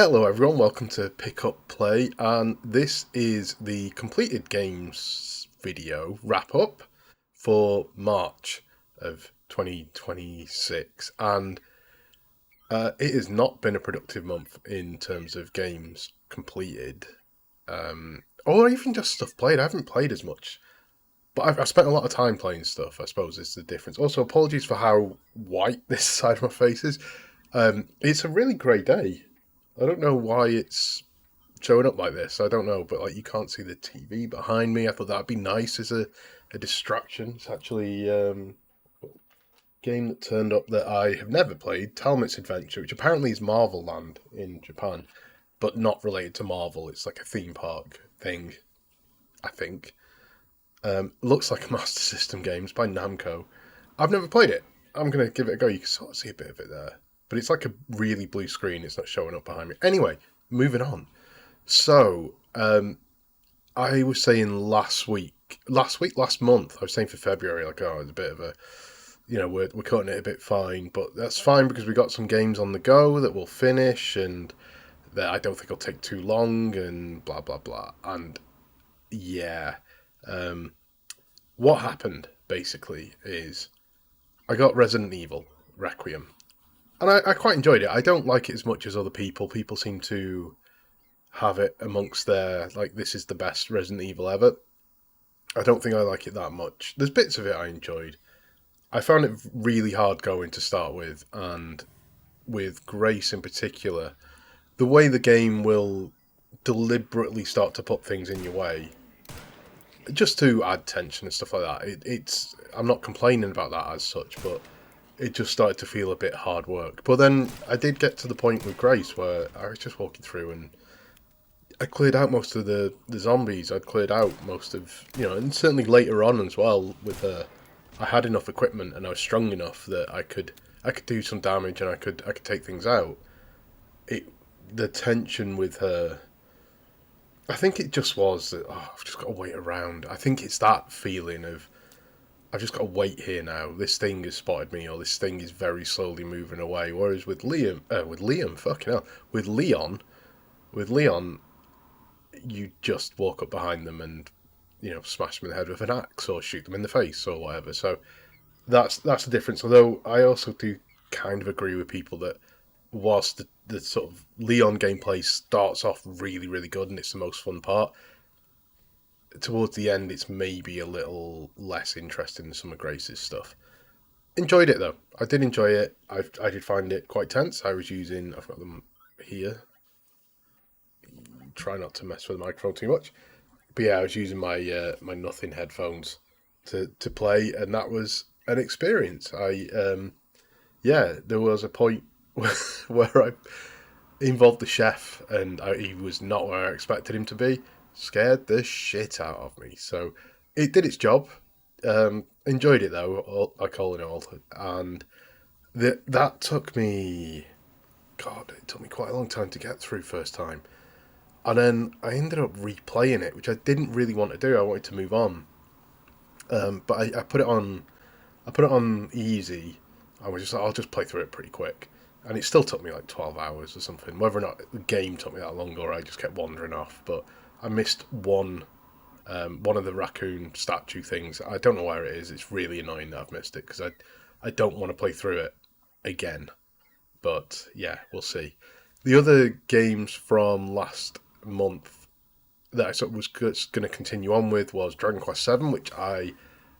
Hello everyone, welcome to Pick Up Play, and this is the completed games video wrap-up for March of 2026, and it has not been a productive month in terms of games completed, or even just stuff played. I haven't played as much, but I've spent a lot of time playing stuff, I suppose is the difference. Also, apologies for how white this side of my face is. It's a really grey day. I don't know why it's showing up like this. I don't know, but like you can't see the TV behind me. I thought that'd be nice as a distraction. It's actually a game that turned up that I have never played, Talmit's Adventure, which apparently is Marvel Land in Japan, but not related to Marvel. It's like a theme park thing, I think. Looks like a Master System game. It's by Namco. I've never played it. I'm going to give it a go. You can sort of see a bit of it there. But it's like a really blue screen. It's not showing up behind me. Anyway, moving on. So, I was saying last month, I was saying for February, like, oh, it's a bit of a, we're cutting it a bit fine, but that's fine because we got some games on the go that we'll finish and that I don't think will take too long and blah, blah, blah. And yeah, what happened basically is I got Resident Evil Requiem. And I quite enjoyed it. I don't like it as much as other people. People seem to have it amongst their, like, this is the best Resident Evil ever. I don't think I like it that much. There's bits of it I enjoyed. I found it really hard going to start with, and with Grace in particular, the way the game will deliberately start to put things in your way, just to add tension and stuff like that. I'm not complaining about that as such, but it just started to feel a bit hard work. But then I did get to the point with Grace where I was just walking through and I cleared out most of the zombies. I'd cleared out most of, and certainly later on as well with her, I had enough equipment and I was strong enough that I could do some damage and I could take things out. The tension with her, I think it just was that, I've just got to wait around. I think it's that feeling of, I've just got to wait here now. This thing has spotted me, or this thing is very slowly moving away. Whereas with Leon, you just walk up behind them and, smash them in the head with an axe or shoot them in the face or whatever. So that's the difference. Although I also do kind of agree with people that whilst the sort of Leon gameplay starts off really, really good and it's the most fun part, towards the end it's maybe a little less interesting than some of Grace's stuff. Enjoyed it though. I did enjoy it. I did find it quite tense. I've got them here. Try not to mess with the microphone too much. But yeah, I was using my my Nothing headphones to play, and that was an experience. There was a point where I involved the chef, and he was not where I expected him to be. Scared the shit out of me. So it did its job. Enjoyed it though, like all in all, and that took me. God, it took me quite a long time to get through first time. And then I ended up replaying it, which I didn't really want to do. I wanted to move on, but I put it on. I put it on easy. I was just like, I'll just play through it pretty quick, and it still took me like 12 hours or something. Whether or not the game took me that long, or I just kept wandering off. But I missed one of the raccoon statue things. I don't know where it is. It's really annoying that I've missed it because I don't want to play through it again. But yeah, we'll see. The other games from last month that I sort of was going to continue on with was Dragon Quest VII, which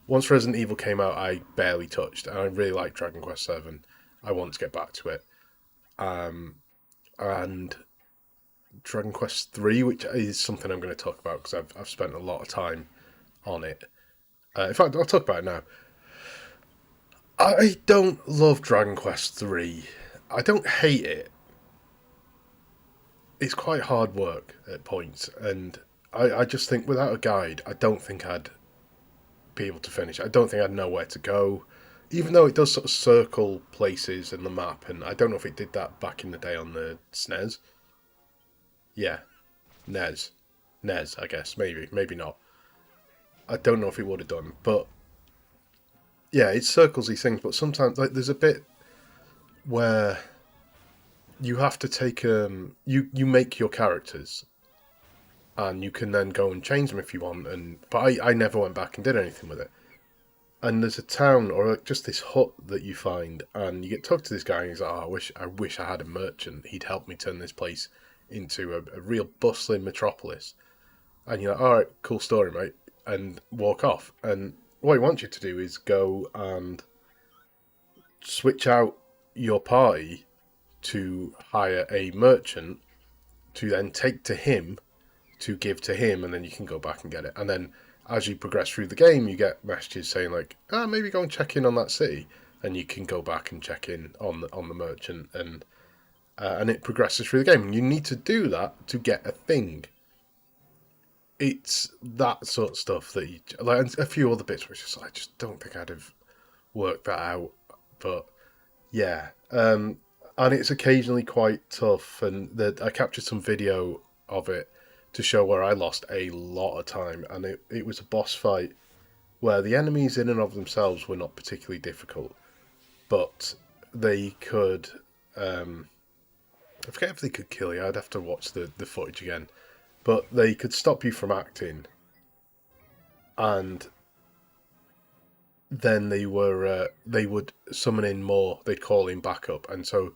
once Resident Evil came out, I barely touched, and I really like Dragon Quest VII. I want to get back to it. And Dragon Quest III, which is something I'm going to talk about because I've spent a lot of time on it. In fact, I'll talk about it now. I don't love Dragon Quest III. I don't hate it. It's quite hard work at points, and I just think without a guide, I don't think I'd be able to finish. I don't think I'd know where to go, even though it does sort of circle places in the map, and I don't know if it did that back in the day on the SNES. Yeah, NES, I guess, maybe not. I don't know if it would have done, but yeah, it circles these things, but sometimes like there's a bit where you have to take you make your characters, and you can then go and change them if you want. And but I never went back and did anything with it. And there's a town or just this hut that you find, and you get talked to this guy, and he's like, "Oh, I wish I had a merchant. He'd help me turn this place into a real bustling metropolis." And you're like, "All right, cool story, mate," and walk off. And what he wants you to do is go and switch out your party to hire a merchant to then take to him to give to him, and then you can go back and get it. And then as you progress through the game, you get messages saying like, maybe go and check in on that city, and you can go back and check in on the merchant, and it progresses through the game. And you need to do that to get a thing. It's that sort of stuff that you like, and a few other bits which I just don't think I'd have worked that out. But yeah, and it's occasionally quite tough. And I captured some video of it to show where I lost a lot of time, and it was a boss fight where the enemies in and of themselves were not particularly difficult, but they could, I forget if they could kill you, I'd have to watch the footage again, but they could stop you from acting, and then they would summon in more, they'd call in backup, and so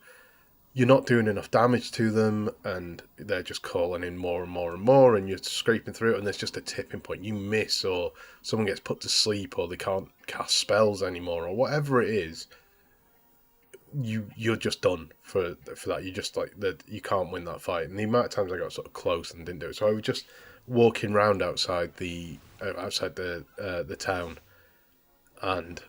you're not doing enough damage to them, and they're just calling in more and more and more, and you're scraping through it, and there's just a tipping point. You miss, or someone gets put to sleep, or they can't cast spells anymore, or whatever it is. You're just done for that. You just like that. You can't win that fight. And the amount of times I got sort of close and didn't do it, so I was just walking around outside the town, and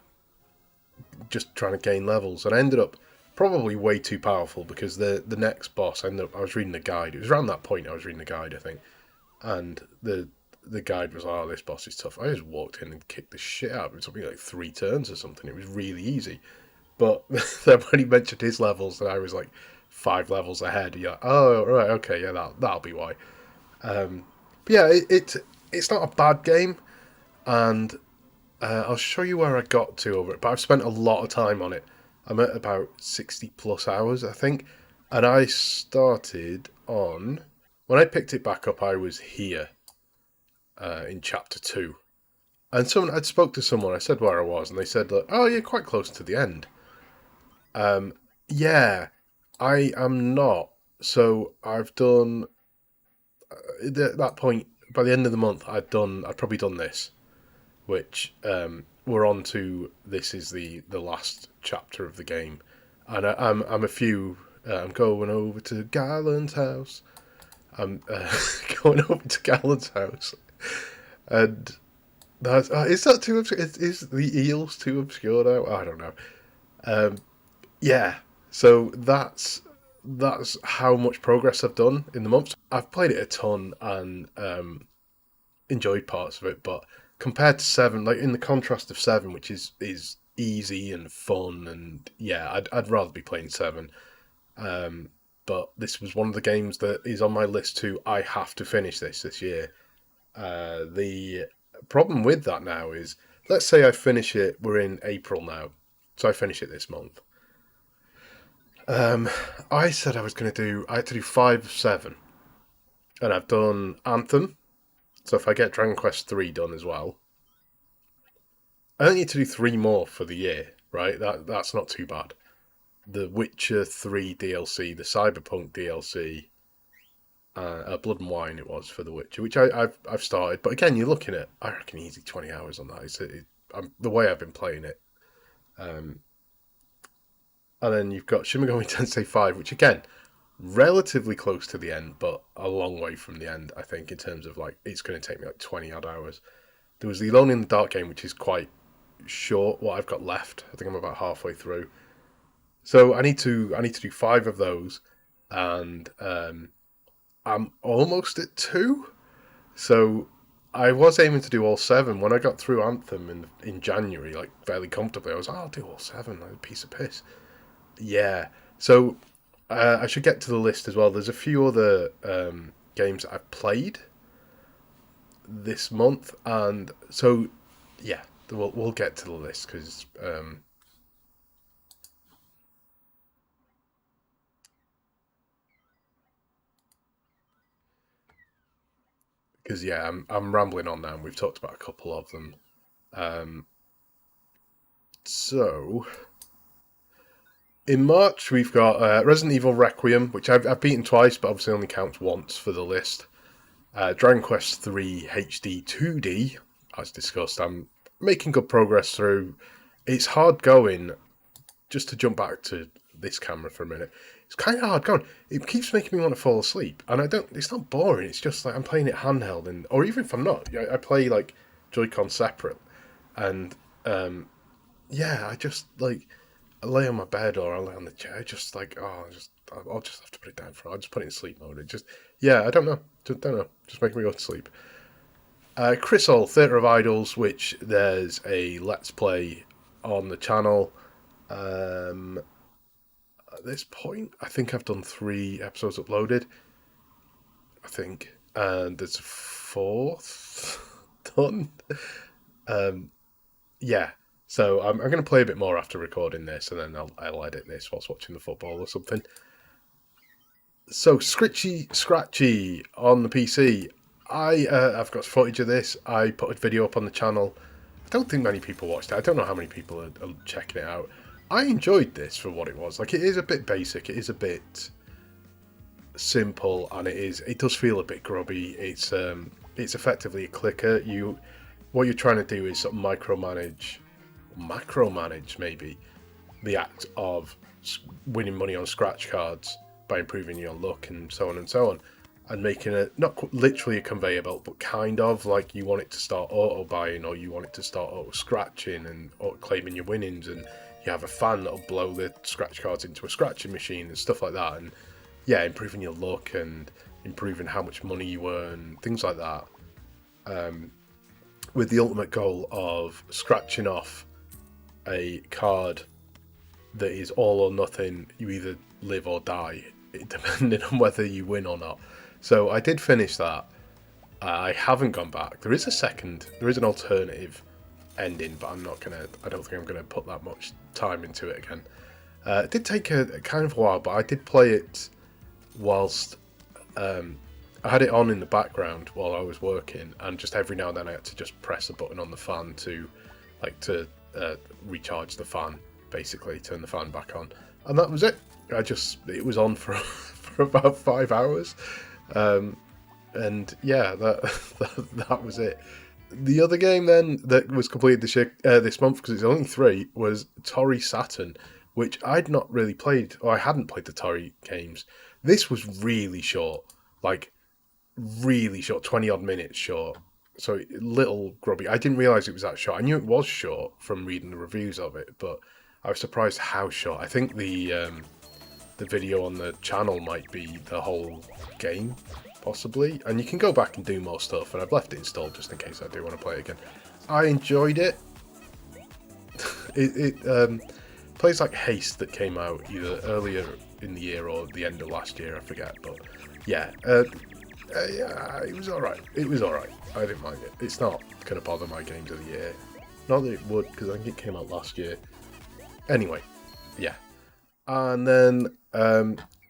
just trying to gain levels, and I ended up probably way too powerful, because the next boss, I was reading the guide. It was around that point I was reading the guide, I think, and the guide was like, "Oh, this boss is tough." I just walked in and kicked the shit out of it. It took me like 3 turns or something. It was really easy. But then when he mentioned his levels, and I was like 5 levels ahead, you're like, "Oh, right, okay, yeah, that'll be why." But yeah, it's not a bad game, and I'll show you where I got to over it. But I've spent a lot of time on it. I'm at about 60 plus hours, I think. And I started on... When I picked it back up, I was here in chapter 2. And I'd spoke to someone, I said where I was, and they said, like, "Oh, you're quite close to the end." Yeah, I am not. So I've done... At that point, by the end of the month, I'd probably done this, which we're on to. This is the last chapter of the game, and I'm going over to Garland's house. I'm going over to Garland's house, and is that too obscure? Is the eels too obscure now? I don't know. Yeah, so that's how much progress I've done in the months. I've played it a ton and enjoyed parts of it, but compared to 7, like in the contrast of 7, which is easy and fun, and yeah, I'd rather be playing 7. But this was one of the games that is on my list too. I have to finish this year. The problem with that now is, let's say I finish it, we're in April now, so I finish it this month. I said I had to do 5 of 7, and I've done Anthem, so if I get Dragon Quest 3 done as well, I only need to do 3 more for the year, right? That's not too bad. The Witcher 3 DLC, the Cyberpunk DLC, Blood and Wine it was for The Witcher, which I've started. But again, you're looking at, I reckon, easy 20 hours on that. The way I've been playing it. And then you've got Shin Megami Tensei 5, which again, relatively close to the end, but a long way from the end, I think, in terms of like, it's going to take me like 20 odd hours. There was the Alone in the Dark game, which is quite short, what I've got left. I think I'm about halfway through. So I need to do 5 of those, and I'm almost at 2. So I was aiming to do all 7. When I got through Anthem in January, like fairly comfortably, I was like, I'll do all 7, like a piece of piss. Yeah. So I should get to the list as well. There's a few other games that I've played this month, and so yeah, we'll get to the list, because because yeah, I'm rambling on now. And we've talked about a couple of them. So in March we've got Resident Evil Requiem, which I've beaten twice, but obviously only counts once for the list. Dragon Quest 3 HD 2D, as discussed. I'm making good progress through. It's hard going. Just to jump back to this camera for a minute, it's kind of hard going. It keeps making me want to fall asleep, and I don't. It's not boring. It's just like I'm playing it handheld, or even if I'm not, I play like Joy-Con separate, and yeah, I just like I lay on my bed or I lay on the chair, just like I'll just have to put it down for. I'll just put it in sleep mode. It just I don't know, just making me go to sleep. Chrysol Theatre of Idols, which there's a let's play on the channel. At this point, I think I've done 3 episodes uploaded. I think, and there's a 4th done. Yeah, so I'm going to play a bit more after recording this, and then I'll edit this whilst watching the football or something. So Scratchy on the PC. I've got footage of this. I put a video up on the channel. I don't think many people watched it. I don't know how many people are checking it out. I enjoyed this for what it was. Like, it is a bit basic. It is a bit simple, and it does feel a bit grubby. It's effectively a clicker. What you're trying to do is sort of macromanage maybe the act of winning money on scratch cards by improving your luck and so on, and making it not literally a conveyor belt, but kind of like you want it to start auto buying, or you want it to start auto scratching and auto claiming your winnings, and you have a fan that'll blow the scratch cards into a scratching machine and stuff like that, and yeah, improving your luck and improving how much money you earn, things like that, with the ultimate goal of scratching off a card that is all or nothing. You either live or die, depending on whether you win or not. So I did finish that. I haven't gone back. There is an alternative ending, but I don't think I'm gonna put that much time into it again. It did take a kind of a while, but I did play it whilst I had it on in the background while I was working, and just every now and then I had to just press a button on the fan to recharge the fan, basically turn the fan back on, and that was it. It was on for for about 5 hours, and yeah, that was it. The other game then that was completed this month, because it's only 3, was Tori Saturn, which I'd not really played, or I hadn't played the Tori games. This was really short, like really short, 20 odd minutes short. So little grubby. I didn't realise it was that short. I knew it was short from reading the reviews of it, but I was surprised how short. I think the video on the channel might be the whole game, possibly. And you can go back and do more stuff, and I've left it installed just in case I do want to play it again. I enjoyed it. It plays like Haste, that came out either earlier in the year or the end of last year, I forget. But yeah, yeah, it was alright. I didn't mind it. It's not going to bother my games of the year. Not that it would, because I think it came out last year. Anyway, yeah. And then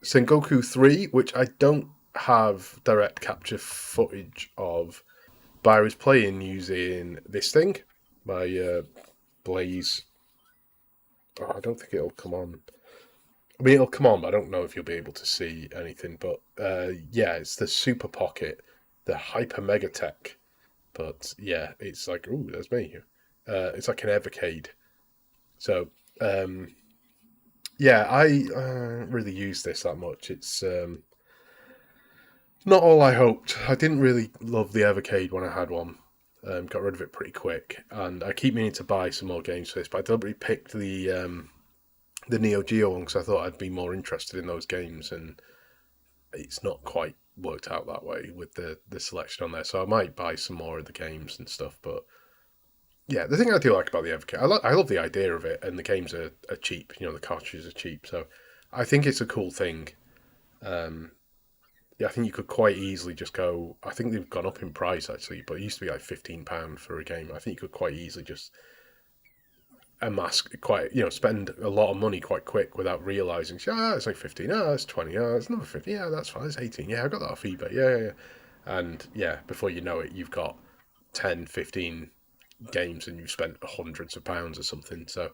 Sengoku 3, which I don't have direct capture footage of, but I was playing using this thing, my Blaze. Oh, I don't think it'll come on. I mean, it'll come on, but I don't know if you'll be able to see anything. But yeah, it's the Super Pocket, the Hyper Megatech. But yeah, it's like, ooh, there's me. It's like an Evercade. So yeah, I really use this that much. It's not all I hoped. I didn't really love the Evercade when I had one. Got rid of it pretty quick, and I keep meaning to buy some more games for this, but I deliberately picked the Neo Geo one because I thought I'd be more interested in those games, and it's not quite worked out that way with the selection on there. So I might buy some more of the games and stuff. But yeah, the thing I do like about the Evercade, I love the idea of it, and the games are cheap. You know, the cartridges are cheap, so I think it's a cool thing. Yeah, I think you could quite easily just go. I think they've gone up in price actually, but it used to be like £15 for a game. I think you could quite easily just amass spend a lot of money quite quick without realizing. It's like 15. It's 20. It's another 50. Yeah, that's fine. It's 18. Yeah, I got that off eBay. Yeah. And yeah, before you know it, you've got 10, 15 games and you've spent hundreds of pounds or something. So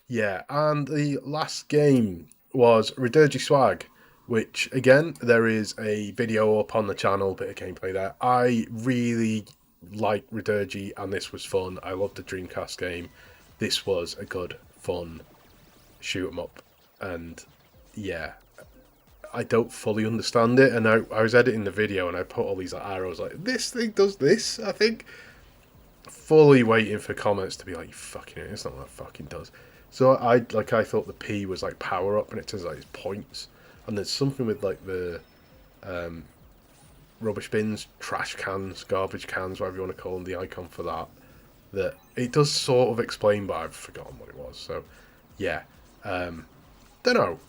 yeah, and the last game was Redirgy Swag, which again, there is a video up on the channel, bit of gameplay there. I really like Redirgy, and this was fun. I loved the Dreamcast game. This was a good, fun shoot 'em up, and yeah, I don't fully understand it. And I was editing the video, and I put all these arrows like, this thing does this, I think. Fully waiting for comments to be like, you fucking, it's not what it fucking does. So I thought the P was like power up, and it turns out it's points. And there's something with like the rubbish bins, trash cans, garbage cans, whatever you want to call them, the icon for that. That it does sort of explain, but I've forgotten what it was. So yeah, don't know.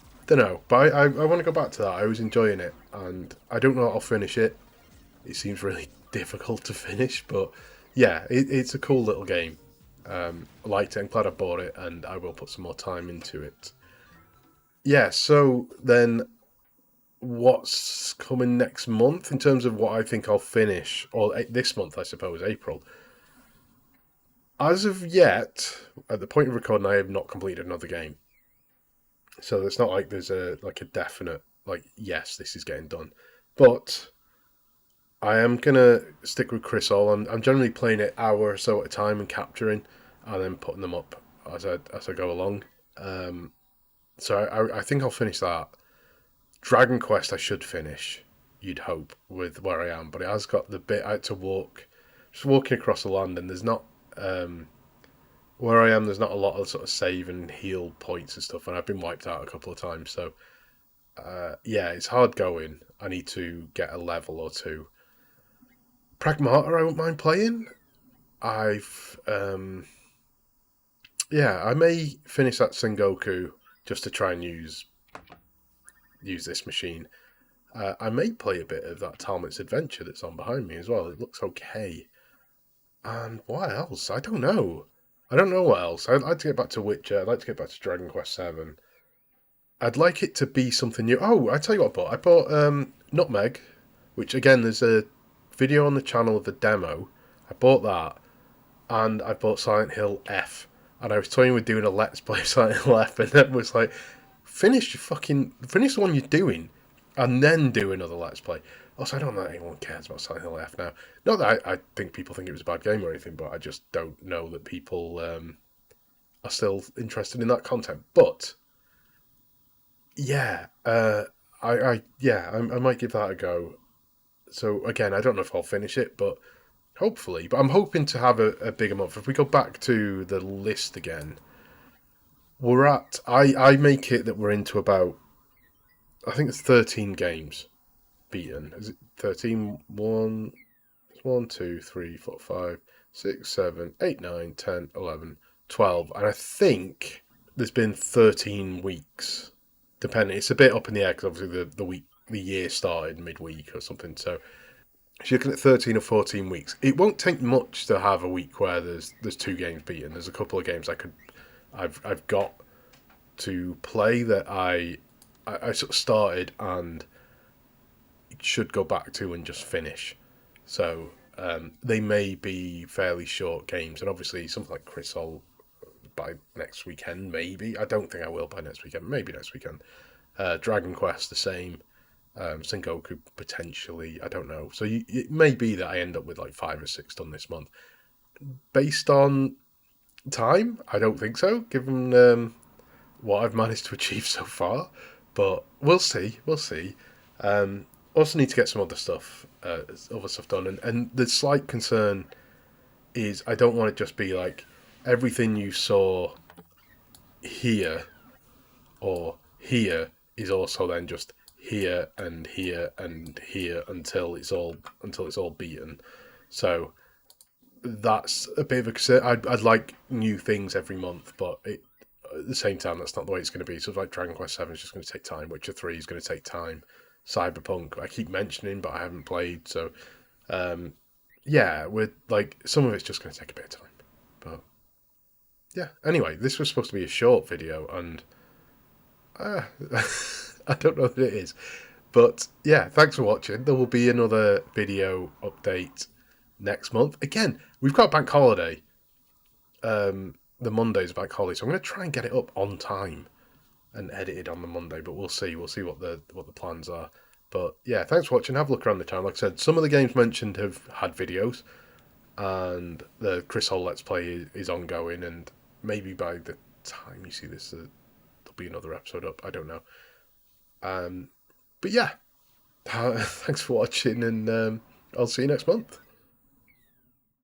But I want to go back to that. I was enjoying it, and I don't know if I'll finish it. It seems really difficult to finish, but yeah, it's a cool little game. I liked it. I'm glad I bought it, and I will put some more time into it. Yeah, so then what's coming next month in terms of what I think I'll finish, or this month, I suppose, April. As of yet, at the point of recording, I have not completed another game. So it's not like there's a definite, like, yes, this is getting done. But I am going to stick with Chris All. I'm generally playing it hour or so at a time and capturing, and then putting them up as I go along. So I think I'll finish that. Dragon Quest I should finish, you'd hope, with where I am. But it has got the bit I had to walk, just walking across the land, and there's not, where I am, there's not a lot of sort of save and heal points and stuff, and I've been wiped out a couple of times. So, yeah, it's hard going. I need to get a level or two. Pragmata I won't mind playing. Yeah, I may finish that Sengoku just to try and use this machine. I may play a bit of that Talmud's Adventure that's on behind me as well. It looks okay. And what else? I don't know. I don't know what else. I'd like to get back to Witcher. I'd like to get back to Dragon Quest 7. I'd like it to be something new. Oh, I tell you what I bought. I bought Nutmeg, which again, there's a video on the channel of the demo. I bought that, and I bought Silent Hill F. And I was toying with doing a Let's Play of Silent Hill F, and then was like, finish the one you're doing, and then do another Let's Play. Also, I don't know that anyone cares about Silent Hill F now. Not that I think people think it was a bad game or anything, but I just don't know that people are still interested in that content. But yeah, I might give that a go. So again, I don't know if I'll finish it, but hopefully. But I'm hoping to have a bigger month. If we go back to the list again, we're at, I make it that we're into about, I think it's 13 games beaten. Is it 13? 1, 2, 3, 4, 5, 6, 7, 8, 9, 10, 11, 12. And I think there's been 13 weeks. Depending, it's a bit up in the air because obviously the year started midweek or something. So you're looking at 13 or 14 weeks. It won't take much to have a week where there's 2 games beaten. There's a couple of games I've got to play that I sort of started and should go back to and just finish. So they may be fairly short games, and obviously something like Chris Hall by next weekend, maybe. I don't think I will by next weekend. Maybe next weekend. Dragon Quest the same. Sengoku potentially. I don't know. So it may be that I end up with like 5 or 6 done this month. Based on time, I don't think so, given what I've managed to achieve so far. But we'll see. We'll see. Also need to get some other stuff done. And the slight concern is I don't want it just be like everything you saw here or here is also then just here and here and here until it's all beaten. So that's a bit of a concern. I'd like new things every month, but at the same time, that's not the way it's going to be. So like Dragon Quest 7 is just going to take time. Witcher 3 is going to take time. Cyberpunk, I keep mentioning, but I haven't played. So, yeah, with like some of it's just going to take a bit of time. But yeah, anyway, this was supposed to be a short video, and I don't know that it is. But yeah, thanks for watching. There will be another video update next month. Again, we've got bank holiday. The Monday's bank holiday, so I'm going to try and get it up on time and edited on the Monday. But we'll see. We'll see what the plans are. But yeah, thanks for watching. Have a look around the channel. Like I said, some of the games mentioned have had videos, and the Chris Hole Let's Play is ongoing. And maybe by the time you see this, there'll be another episode up. I don't know. But yeah, thanks for watching, and I'll see you next month.